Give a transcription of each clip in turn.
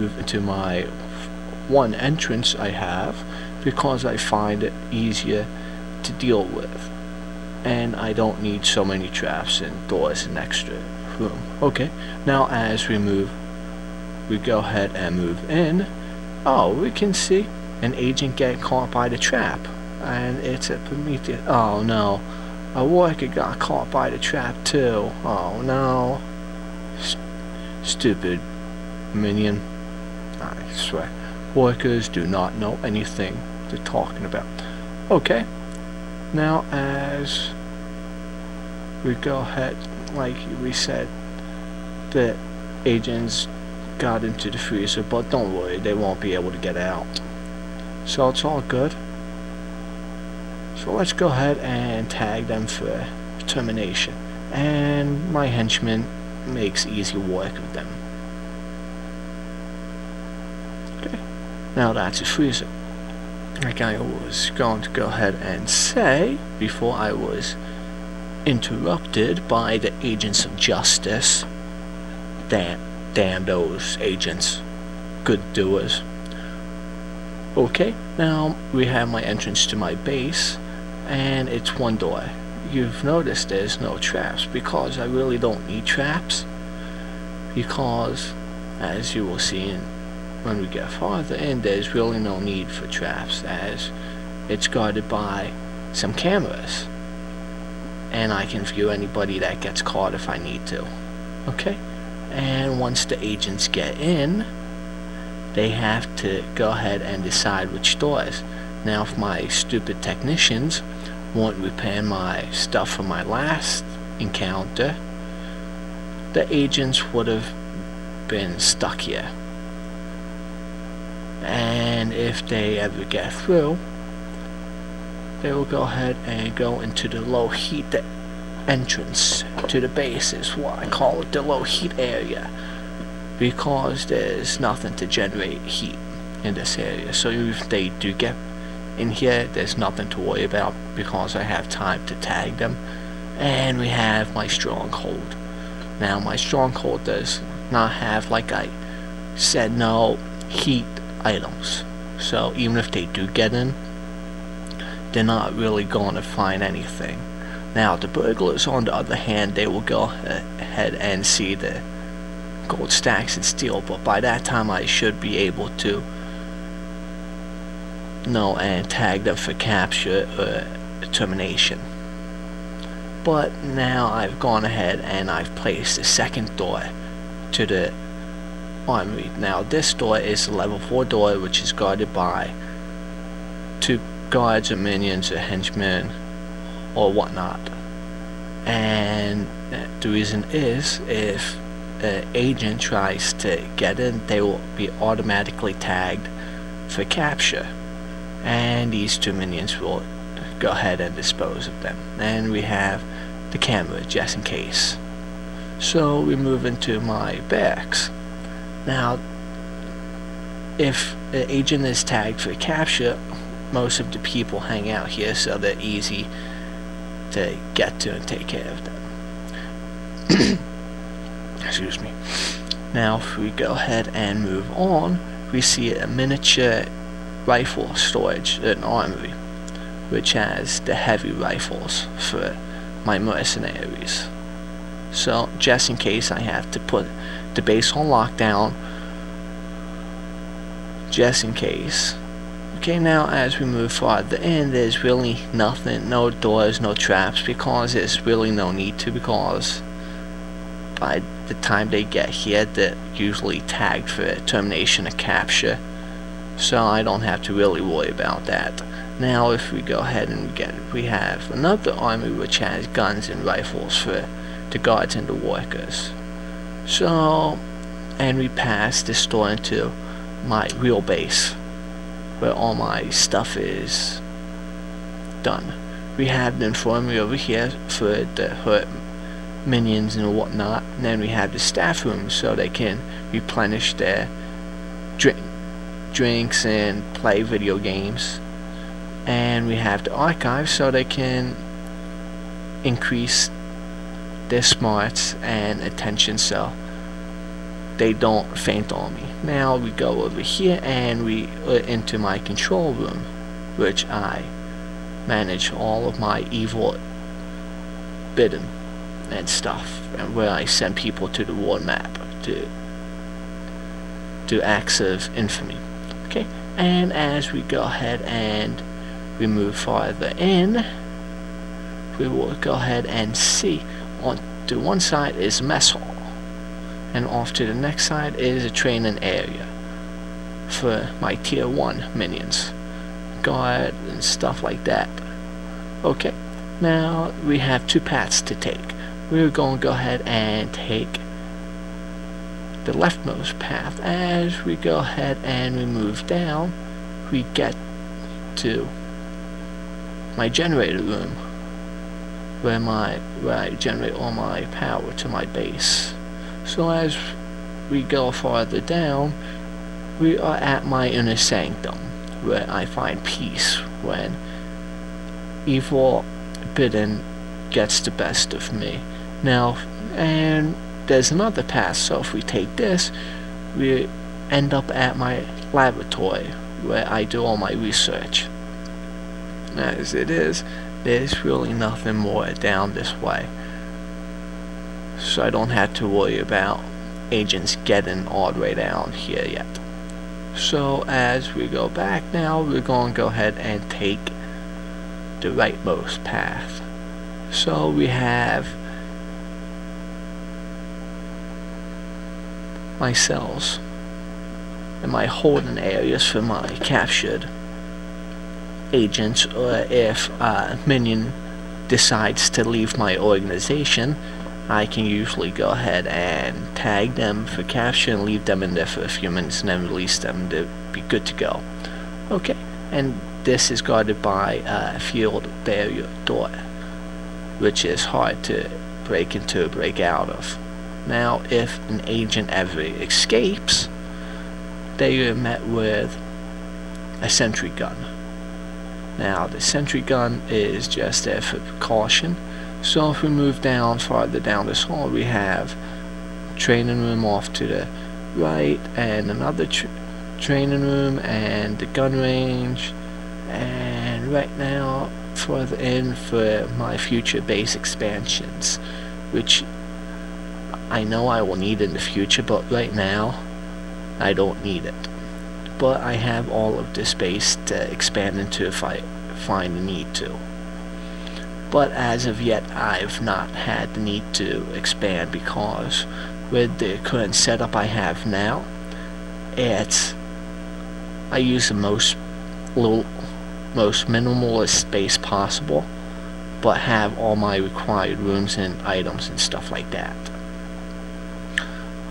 move into my one entrance I have because I find it easier to deal with, and I don't need so many traps and doors and extra room. Okay, now as we go ahead and move in. Oh, we can see an agent get caught by the trap, and it's a Prometheus. Oh no, a worker got caught by the trap too. Oh no, stupid minion. I swear, workers do not know anything they're talking about. Okay, now as we go ahead, like we said, the agents got into the freezer, but don't worry, they won't be able to get out, so it's all good. So let's go ahead and tag them for termination, and my henchman makes easy work of them. Okay, now that's a freezer. Like I was going to go ahead and say before I was interrupted by the agents of justice. Damn those agents, good doers. Okay, now we have my entrance to my base, and it's one door. You've noticed there's no traps because I really don't need traps, because as you will see when we get farther in, there's really no need for traps as it's guarded by some cameras, and I can view anybody that gets caught if I need to. Okay, and once the agents get in, they have to go ahead and decide which doors. Now if my stupid technicians weren't repairing my stuff from my last encounter, the agents would have been stuck here, and if they ever get through, they will go ahead and go into the low heat entrance to the base. Is what I call it, the low heat area, because there's nothing to generate heat in this area. So if they do get in here, there's nothing to worry about because I have time to tag them. And we have my stronghold. Now my stronghold does not have, like I said, no heat items, so even if they do get in, they're not really going to find anything. Now the burglars, on the other hand, they will go ahead and see the gold stacks and steal, but by that time I should be able to know and tag them for capture or termination. But now I've gone ahead and I've placed the second door to the armory. Now this door is a level 4 door, which is guarded by 2 guards or minions or henchmen or whatnot. And the reason is, if an agent tries to get in, they will be automatically tagged for capture, and these 2 minions will go ahead and dispose of them. And we have the camera just in case. So we move into my barracks. Now if an agent is tagged for capture, most of the people hang out here, so they're easy to get to and take care of them. Excuse me. Now if we go ahead and move on, we see a miniature rifle storage, an armory, which has the heavy rifles for my mercenaries. So just in case I have to put the base on lockdown, just in case. Okay, now as we move farther in, there's really nothing, no doors, no traps, because there's really no need to, because by the time they get here, they're usually tagged for termination or capture, so I don't have to really worry about that. Now if we go ahead and we have another army which has guns and rifles for the guards and the workers. So, and we pass this door into my real base, where all my stuff is done. We have the infirmary over here for the hurt minions and whatnot, and then we have the staff room so they can replenish their drinks and play video games. And we have the archive so they can increase their smarts and attention. So they don't faint on me. Now we go over here and we into my control room, which I manage all of my evil bidding and stuff, and where I send people to the war map to do acts of infamy. Okay, and as we go ahead and we move farther in, we will go ahead and see on to one side is mess hall, and off to the next side is a training area for my tier 1 minions, guard and stuff like that. Okay, now we have 2 paths to take. We're going to go ahead and take the leftmost path. As we go ahead and we move down, we get to my generator room, where I generate all my power to my base. So as we go farther down, we are at my inner sanctum, where I find peace when evil bidding gets the best of me. Now, and there's another path, so if we take this, we end up at my laboratory, where I do all my research. As it is, there's really nothing more down this way, so I don't have to worry about agents getting all the way down here yet. So as we go back now, we're going to go ahead and take the rightmost path. So we have my cells and my holding areas for my captured agents, or if a minion decides to leave my organization, I can usually go ahead and tag them for capture and leave them in there for a few minutes and then release them to be good to go. Okay, and this is guarded by a field barrier door, which is hard to break into or break out of. Now, if an agent ever escapes, they are met with a sentry gun. Now, the sentry gun is just there for precaution. So if we move down, farther down this hall, we have training room off to the right, and another training room, and the gun range, and right now further in for my future base expansions, which I know I will need in the future, but right now I don't need it. But I have all of this space to expand into if I find the need to. But as of yet, I've not had the need to expand, because with the current setup I have now, I use the most minimalist space possible, but have all my required rooms and items and stuff like that.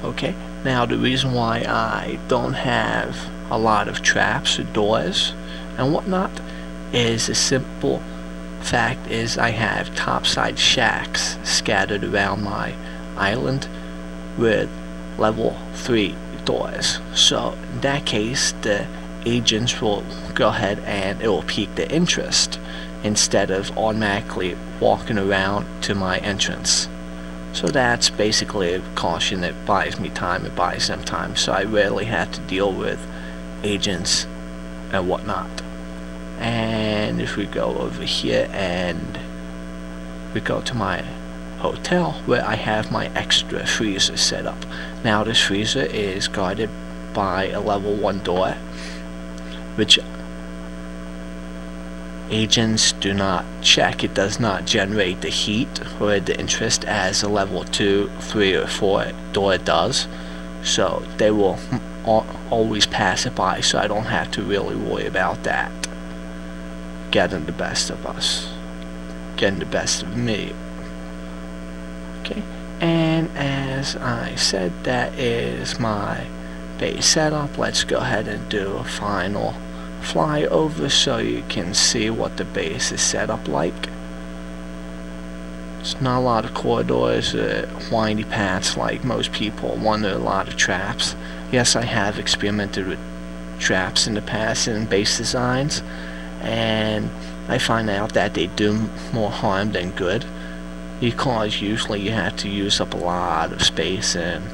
Okay, now the reason why I don't have a lot of traps or doors and whatnot is a simple fact is I have topside shacks scattered around my island with level 3 doors. So in that case, the agents will go ahead and it will pique their interest instead of automatically walking around to my entrance. So that's basically a caution that buys me time, it buys them time, so I rarely have to deal with agents and whatnot. And if we go over here and we go to my hotel, where I have my extra freezer set up. Now this freezer is guarded by a level 1 door, which agents do not check. It does not generate the heat or the interest as a level 2, 3, or 4 door does, so they will always pass it by, so I don't have to really worry about that getting the best of us, getting the best of me. Okay, and as I said, that is my base setup. Let's go ahead and do a final flyover so you can see what the base is set up like. It's not a lot of corridors, windy paths like most people want, a lot of traps. Yes, I have experimented with traps in the past in base designs, and I find out that they do more harm than good, because usually you have to use up a lot of space and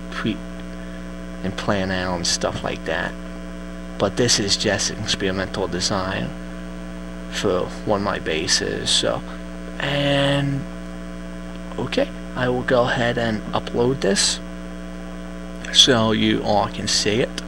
and plan out and stuff like that. But this is just experimental design for one of my bases. So, and okay, I will go ahead and upload this so you all can see it.